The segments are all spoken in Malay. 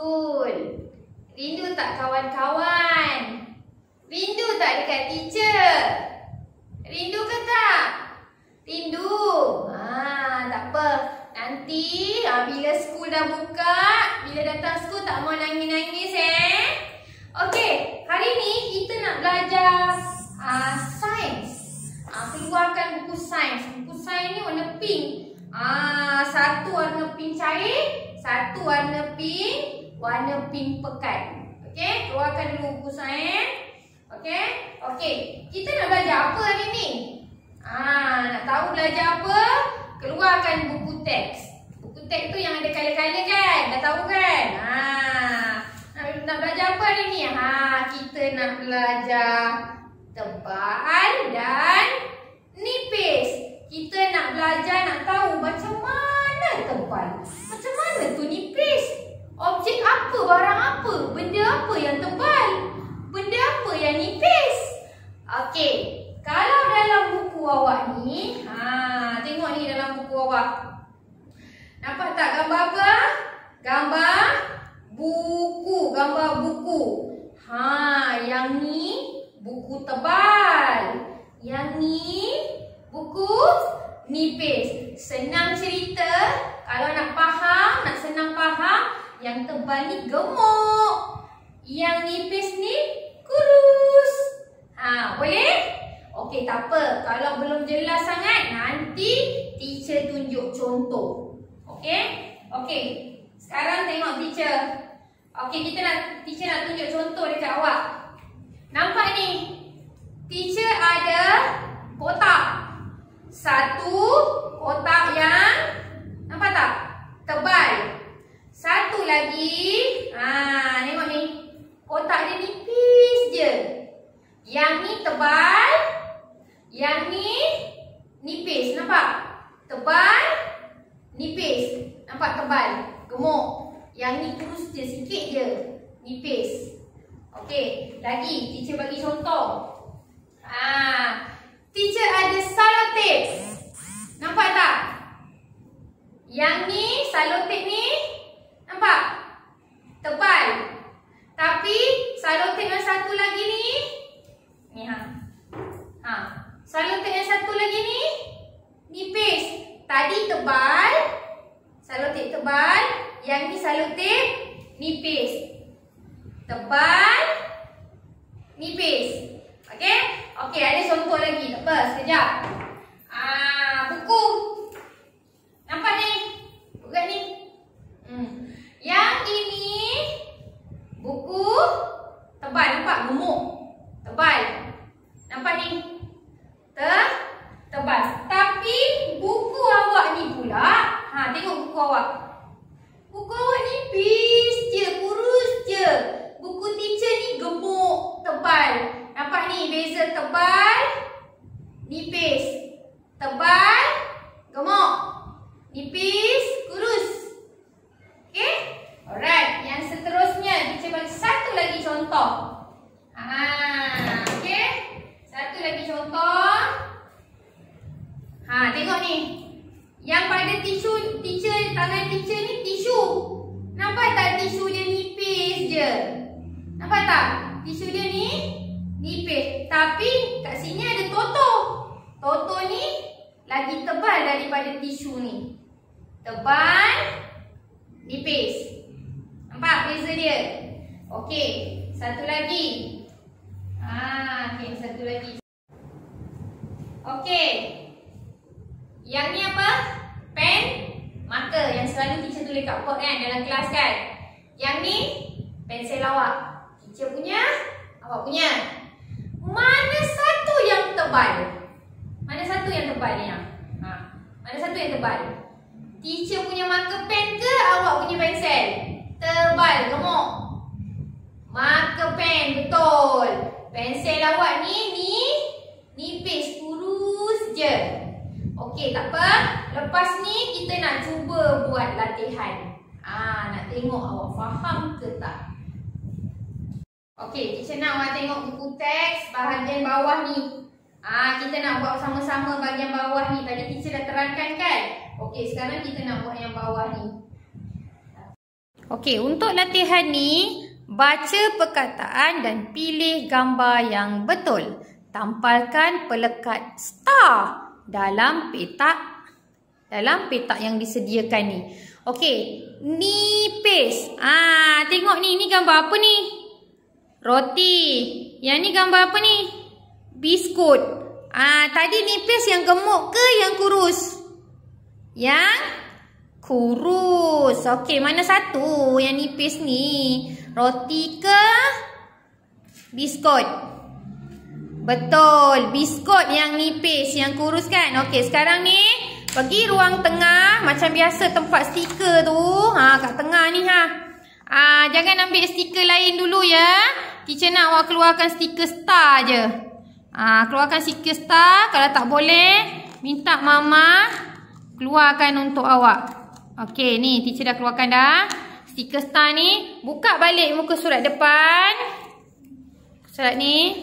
school? Rindu tak kawan-kawan? Rindu tak dekat teacher? Rindu ke tak? Rindu? Tak apa. Nanti bila school dah buka, bila datang school tak mau nangis-nangis Okey, hari ni kita nak belajar sains. Keluarkan buku sains. Buku sains ni warna pink. Satu warna pink cair, satu warna pink pekat. Okey, keluarkan dulu buku sains. Okey, kita nak belajar apa hari ni? Nak tahu belajar apa? Keluarkan buku teks. Buku teks tu yang ada color-color kan? Dah tahu kan? Nak belajar apa hari ni? Kita nak belajar tebal dan nipis. Kita nak belajar, nak tahu macam mana tebal, macam mana tu nipis. Objek apa, barang apa, benda apa yang tebal, benda apa yang nipis. Okey, kalau dalam buku awak ni, tengok ni dalam buku awak. Nampak tak gambar apa? Gambar buku, gambar buku. Yang ni buku tebal. Yang ni buku nipis. Senang cerita, kalau nak faham, nak senang faham, yang tebal ni gemuk, yang nipis ni kurus. Boleh? Okey, tak apa. Kalau belum jelas sangat, nanti teacher tunjuk contoh. Okey. Sekarang tengok teacher. Okey, teacher nak tunjuk contoh dekat awak. Nampak ni? Teacher ada kotak. Satu kotak yang nampak tak? Tebal. Satu lagi, tengok ni. Kotak dia nipis je. Yang ni tebal, yang ni nipis. Nampak? Tebal, nipis. Nampak tebal, gemuk. Yang ni kurus je, sikit je, nipis. Okey, lagi teacher bagi contoh. Teacher ada selotip. Nampak tak? Yang ni, selotip ni, nampak? Tebal. Tapi selotip yang satu lagi ni, selotip yang satu lagi ni nipis. Tadi tebal, selotip tebal. Yang ni selotip nipis. Tebal, nipis. Okey, ada contoh lagi. Tak apa, sekejap. Buku. Nampak ni? Buku ni. Yang ini buku tebal. Nampak? Gemuk. Tebal. Nampak ni? Tebal. Tapi buku awak ni pula, tengok buku awak. Buku awak nipis je, kurus je. Buku teacher ni gemuk, tebal. Nampak ni beza tebal, nipis. Tebal, gemuk. Nipis, kurus. Okey? Alright, yang seterusnya teacher bagi satu lagi contoh. Okey? Satu lagi contoh. Tengok ni. Yang pada tisu teacher, tangan teacher ni tisu. Nampak tak tisu dia nipis je? Nampak tak? Tisu dia ni nipis. Tapi kat sini ada toto. Toto ni lagi tebal daripada tisu ni. Tebal, nipis. Nampak beza dia? Okey, satu lagi. Okey, satu lagi. Okey. Yang ni apa? Pen, marker yang selalu teacher tulis kat board kan dalam kelas kan. Yang ni pensel awak. Teacher punya, awak punya. Mana satu yang tebal? Mana satu yang tebal ni? Mana satu yang tebal? Teacher punya marker pen ke awak punya pensel? Tebal, gemuk. Marker pen, betul. Pensel awak ni nipis, kurus je. Okey, tak apa. Lepas ni kita nak cuba buat latihan. Nak tengok awak faham ke tak? Okey, teacher nak awak tengok buku teks bahagian bawah ni. Kita nak buat sama-sama bahagian bawah ni. Tadi teacher dah terangkan kan? Okey, sekarang kita nak buat yang bawah ni. Okey, untuk latihan ni, baca perkataan dan pilih gambar yang betul. Tampalkan pelekat star dalam petak yang disediakan ni. Okey, nipis. Tengok ni gambar apa ni? Roti. Yang ni gambar apa ni? Biskut. Tadi nipis yang gemuk ke yang kurus? Yang kurus. Okey, mana satu yang nipis ni? Roti ke biskut? Betul, biskut yang nipis, yang kurus kan? Okey, sekarang ni pergi ruang tengah macam biasa tempat stiker tu. Kat tengah ni jangan ambil stiker lain dulu ya. Teacher nak awak keluarkan stiker star je. Keluarkan stiker star. Kalau tak boleh, minta mama keluarkan untuk awak. Okey, ni teacher dah keluarkan dah. Stiker star ni, buka balik muka surat depan. Surat ni.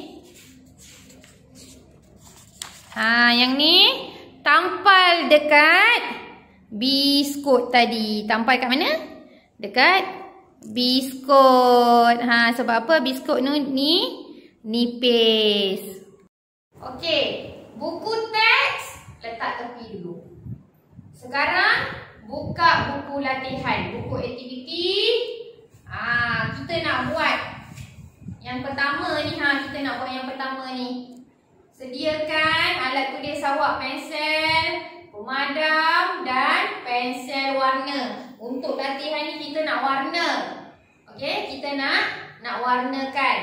Yang ni tampal dekat biskut tadi. Tampal kat mana? Dekat biskut. Sebab apa? Biskut ni nipis. Okey, buku teks letak tepi dulu. Sekarang buka buku latihan, buku aktiviti. Kita nak buat yang pertama ni. Kita nak buat yang pertama ni. Sediakan alat tulis awak, pensel, pemadam dan pensel warna. Untuk latihan ni kita nak warna. Okey, kita nak warnakan.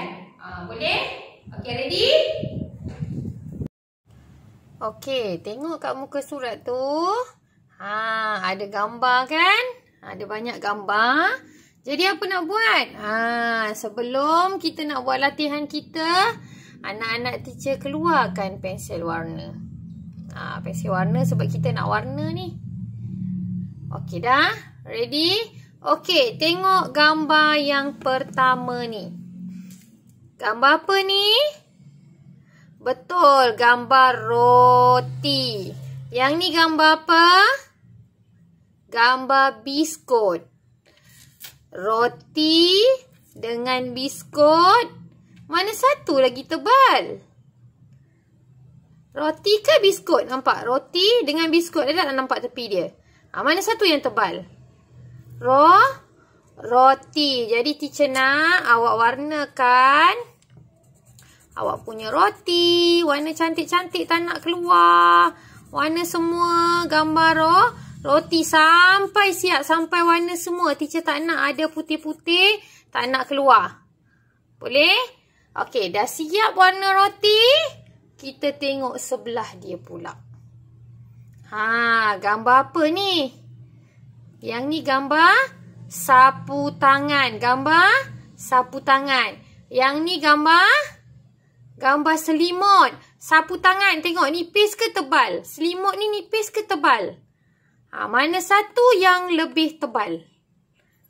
Boleh? Okey, ready? Okey, tengok kat muka surat tu. Ada gambar kan? Ada banyak gambar. Jadi apa nak buat? Sebelum kita nak buat latihan kita, anak-anak teacher keluarkan pensel warna. Pensel warna sebab kita nak warna ni. Okey dah? Ready? Okey, tengok gambar yang pertama ni. Gambar apa ni? Betul, gambar roti. Yang ni gambar apa? Gambar biskut. Roti dengan biskut. Mana satu lagi tebal? Roti ke biskut? Nampak? Roti dengan biskut. Ada tak nampak tepi dia? Mana satu yang tebal? Roti. Jadi teacher nak awak warnakan awak punya roti. Warna cantik-cantik, tak nak keluar. Warna semua gambar roti sampai siap. Sampai warna semua. Teacher tak nak ada putih-putih. Tak nak keluar. Boleh? Okey, dah siap warna roti. Kita tengok sebelah dia pula. Gambar apa ni? Yang ni gambar sapu tangan. Gambar sapu tangan. Yang ni gambar selimut. Sapu tangan. Tengok nipis ke tebal? Selimut ni nipis ke tebal? Mana satu yang lebih tebal?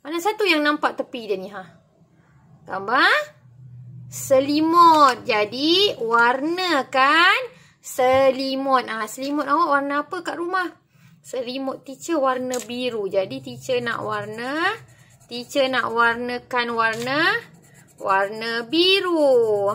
Mana satu yang nampak tepi dia ni? Gambar selimut. Jadi warnakan selimut. Selimut awak warna apa kat rumah? Selimut teacher warna biru. Jadi teacher nak warnakan warna biru.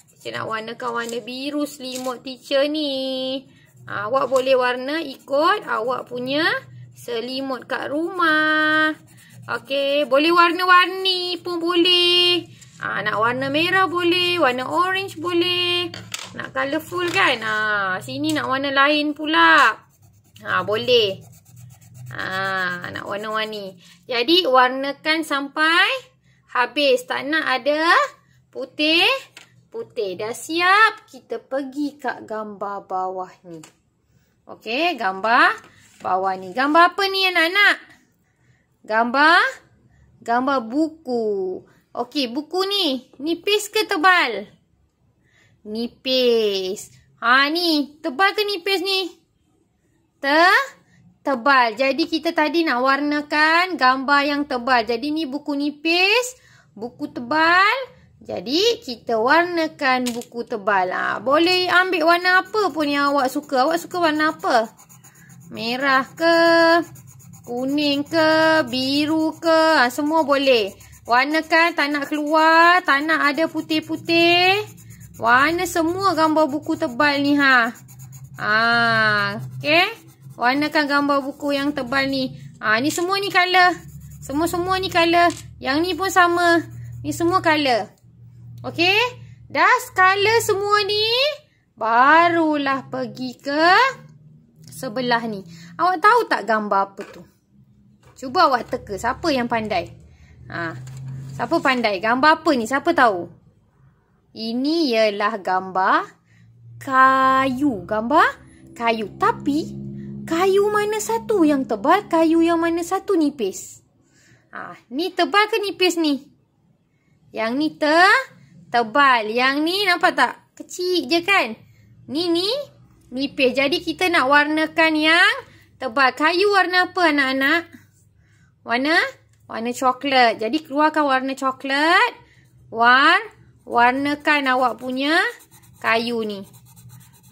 Teacher nak warnakan warna biru selimut teacher ni. Awak boleh warna ikut awak punya selimut kat rumah. Okey, boleh warna-warni pun boleh. Nak warna merah boleh, warna orange boleh. Nak colourful kan? Sini nak warna lain pula. Boleh. Nak warna-warni. Jadi warnakan sampai habis. Tak nak ada putih. Dah siap? Kita pergi kat gambar bawah ni. Okey, gambar bawah ni. Gambar apa ni anak-anak? Gambar buku. Okey, buku ni nipis ke tebal? Nipis. Ni tebal ke nipis ni? Tebal. Jadi kita tadi nak warnakan gambar yang tebal. Jadi ni buku nipis, buku tebal. Jadi kita warnakan buku tebal. Boleh ambil warna apa pun yang awak suka. Awak suka warna apa? Merah ke? Kuning ke, biru ke, semua boleh. Warnakan, tak nak keluar, tak nak ada putih-putih. Warna semua gambar buku tebal ni ha. Okey. Warnakan gambar buku yang tebal ni. Ni semua ni color. Semua-semua ni color. Yang ni pun sama. Ni semua color. Okey. Dah color semua ni. Barulah pergi ke sebelah ni. Awak tahu tak gambar apa tu? Cuba awak teka. Siapa yang pandai? Siapa pandai? Gambar apa ni? Siapa tahu? Ini ialah gambar kayu. Gambar kayu. Tapi, kayu mana satu yang tebal? Kayu yang mana satu nipis? Ni tebal ke nipis ni? Yang ni tebal. Yang ni nampak tak? Kecil je kan? Ni nipis. Jadi, kita nak warnakan yang tebal. Kayu warna apa anak-anak? Warna coklat. Jadi, keluarkan warna coklat. Warnakan awak punya kayu ni.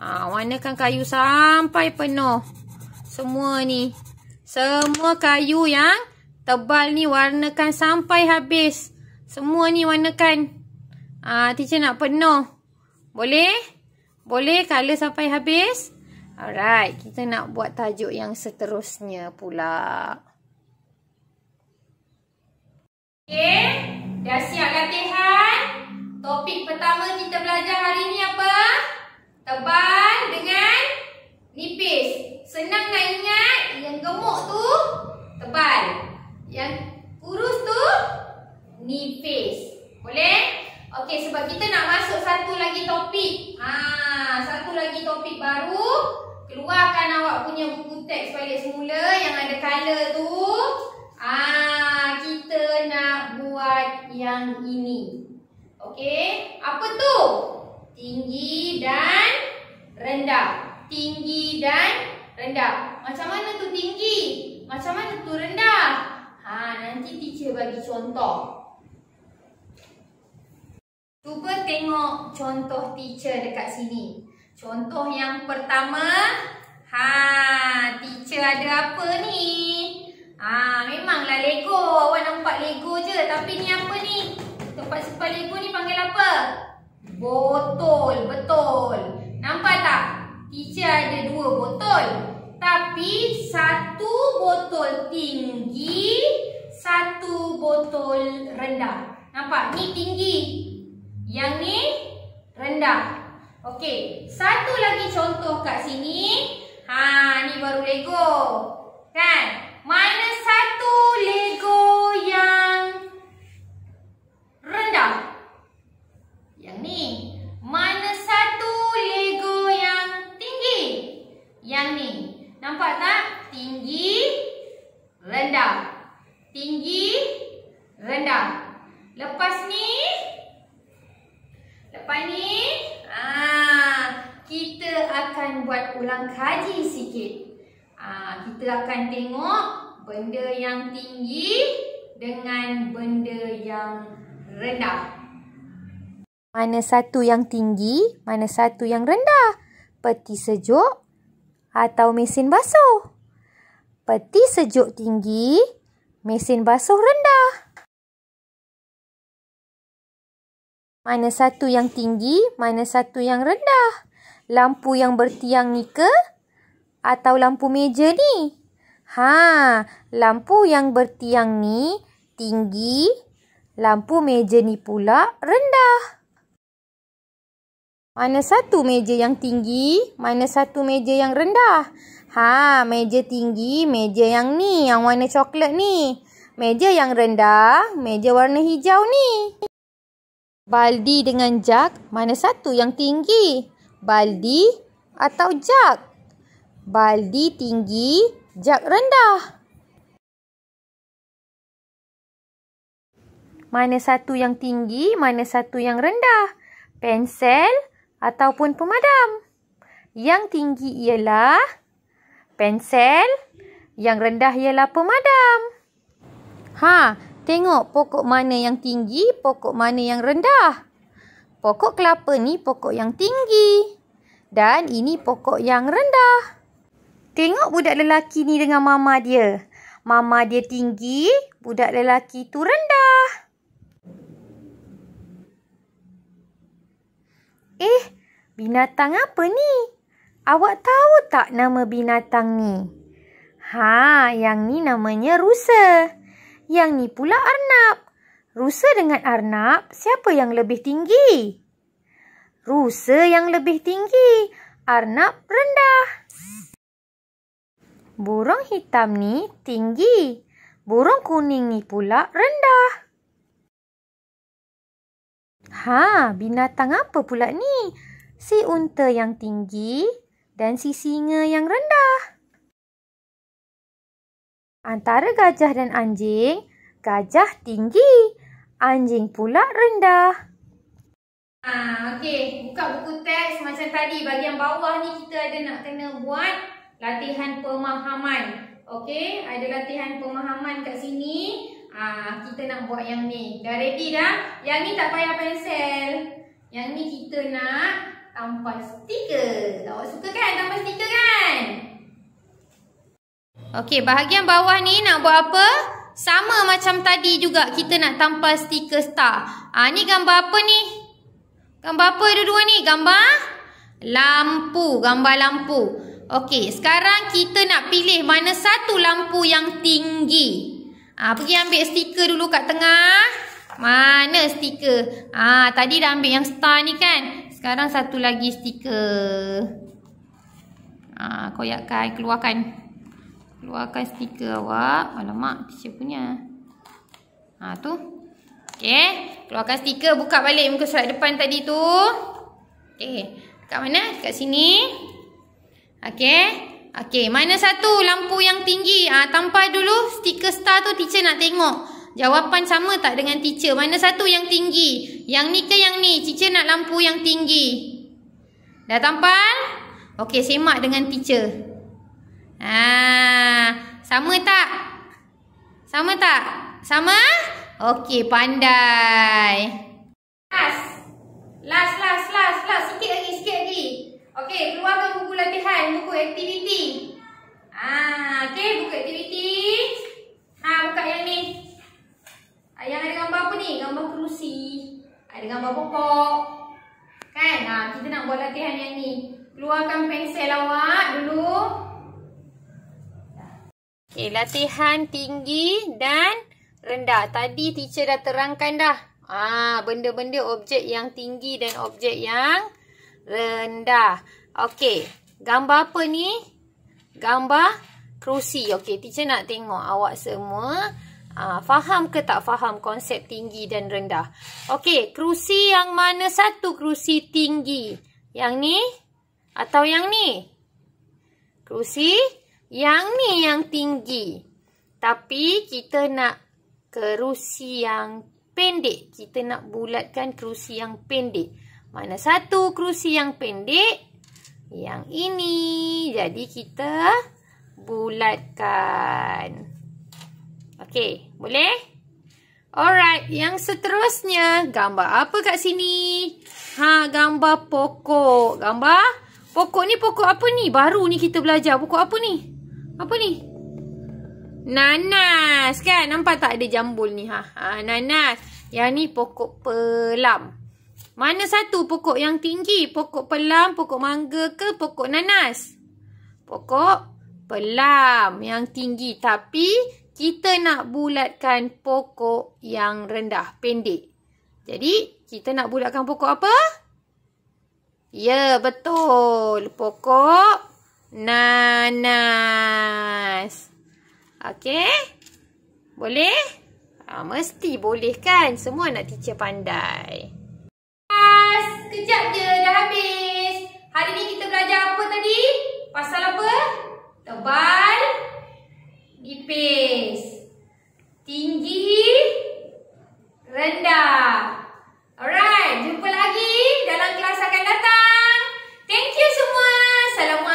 Warnakan kayu sampai penuh. Semua ni. Semua kayu yang tebal ni warnakan sampai habis. Semua ni warnakan. Teacher nak penuh. Boleh? Boleh color sampai habis? Alright. Kita nak buat tajuk yang seterusnya pula. Okay, dah siap latihan? Topik pertama kita belajar hari ni apa? Tebal dengan nipis. Senang nak ingat, yang gemuk tu tebal. Yang kurus tu nipis. Boleh? Okey, sebab kita nak masuk satu lagi topik. Satu lagi topik baru. Keluarkan awak punya buku teks balik semula yang ada color tu. Kita nak buat yang ini. Okey, apa tu? Tinggi dan rendah. Tinggi dan rendah. Macam mana tu tinggi? Macam mana tu rendah? Nanti teacher bagi contoh. Cuba tengok contoh teacher dekat sini. Contoh yang pertama. Teacher ada apa ni? Memanglah Lego. Awak nampak Lego je. Tapi ni apa ni? Tempat simpan Lego ni panggil apa? Botol. Betul. Nampak tak? Teacher ada 2 botol. Tapi satu botol tinggi, satu botol rendah. Nampak? Ni tinggi. Yang ni rendah. Okey. Satu lagi contoh kat sini. Ni baru Lego. Kan? Mana satu Lego yang rendah? Yang ni. Mana satu Lego yang tinggi? Yang ni. Nampak tak? Tinggi, rendah. Tinggi, rendah. Lepas ni. Kita akan buat ulang kaji sikit. Kita akan tengok benda yang tinggi dengan benda yang rendah. Mana satu yang tinggi, mana satu yang rendah? Peti sejuk atau mesin basuh? Peti sejuk tinggi, mesin basuh rendah. Mana satu yang tinggi, mana satu yang rendah? Lampu yang bertiang ni ke? Atau lampu meja ni? Lampu yang bertiang ni tinggi, lampu meja ni pula rendah. Mana satu meja yang tinggi, mana satu meja yang rendah? Meja tinggi, meja yang ni, yang warna coklat ni. Meja yang rendah, meja warna hijau ni. Baldi dengan jug, mana satu yang tinggi? Baldi atau jug? Baldi tinggi, jug rendah. Mana satu yang tinggi, mana satu yang rendah? Pensel ataupun pemadam? Yang tinggi ialah pensel, yang rendah ialah pemadam. Tengok pokok mana yang tinggi, pokok mana yang rendah. Pokok kelapa ni pokok yang tinggi. Dan ini pokok yang rendah. Tengok budak lelaki ni dengan mama dia. Mama dia tinggi, budak lelaki tu rendah. Binatang apa ni? Awak tahu tak nama binatang ni? Yang ni namanya rusa. Yang ni pula arnab. Rusa dengan arnab, siapa yang lebih tinggi? Rusa yang lebih tinggi. Arnab rendah. Burung hitam ni tinggi. Burung kuning ni pula rendah. Binatang apa pula ni? Si unta yang tinggi dan si singa yang rendah. Antara gajah dan anjing, gajah tinggi, anjing pula rendah. Okey, buka buku teks macam tadi. Bahagian bawah ni kita ada nak kena buat latihan pemahaman. Okey, ada latihan pemahaman kat sini. Kita nak buat yang ni. Dah ready dah? Yang ni tak payah pensel. Yang ni kita nak tampal stiker. Awak suka kan tampal stiker kan? Okey, bahagian bawah ni nak buat apa? Sama macam tadi juga kita nak tampal stiker star. Ni gambar apa ni? Gambar apa dua-dua ni? Gambar lampu. Gambar lampu. Okey, sekarang kita nak pilih mana satu lampu yang tinggi. Pergi ambil stiker dulu kat tengah. Mana stiker? Tadi dah ambil yang star ni kan? Sekarang satu lagi stiker. Koyakkan, keluarkan. Keluarkan stiker awak. Alamak, teacher punya. Tu. Okey, keluarkan stiker. Buka balik muka surat depan tadi tu. Okey, kat mana? Kat sini. Okey, mana satu lampu yang tinggi? Tampal dulu stiker star tu, teacher nak tengok. Jawapan sama tak dengan teacher? Mana satu yang tinggi? Yang ni ke yang ni? Teacher nak lampu yang tinggi. Dah tampal? Okey, semak dengan teacher. Sama tak? Sama tak? Sama? Okey, pandai. Last. Sikit lagi. Okey, keluarkan buku latihan, buku aktiviti. Okey, buku aktiviti. Buka yang ni. Yang ada gambar apa ni? Gambar kerusi. Ada gambar pokok. Kan? Kita nak buat latihan yang ni. Keluarkan pensel awak dulu. Okey, latihan tinggi dan rendah. Tadi teacher dah terangkan dah. Benda-benda objek yang tinggi dan objek yang rendah. Okey, gambar apa ni? Gambar kerusi. Okey, teacher nak tengok awak semua faham ke tak faham konsep tinggi dan rendah. Okey, kerusi yang mana satu kerusi tinggi? Yang ni atau yang ni? Kerusi yang ni yang tinggi. Tapi kita nak kerusi yang pendek. Kita nak bulatkan kerusi yang pendek. Mana satu kerusi yang pendek? Yang ini. Jadi kita bulatkan. Okey, boleh? Alright, yang seterusnya. Gambar apa kat sini? Gambar pokok. Gambar pokok ni pokok apa ni? Baru ni kita belajar. Pokok apa ni? Apa ni? Nanas kan? Nampak tak ada jambul ni? Nanas. Yang ni pokok pelam. Mana satu pokok yang tinggi? Pokok pelam, pokok mangga ke pokok nanas? Pokok pelam yang tinggi. Tapi kita nak bulatkan pokok yang rendah, pendek. Jadi kita nak bulatkan pokok apa? Ya, betul. Pokok nanas. Okey? Boleh? Mesti boleh kan? Semua nak teacher pandai. Sekejap je dah habis. Hari ni kita belajar apa tadi? Pasal apa? Tebal, nipis, tinggi, rendah. Alright, jumpa lagi dalam kelas akan datang. Thank you semua. Assalamualaikum.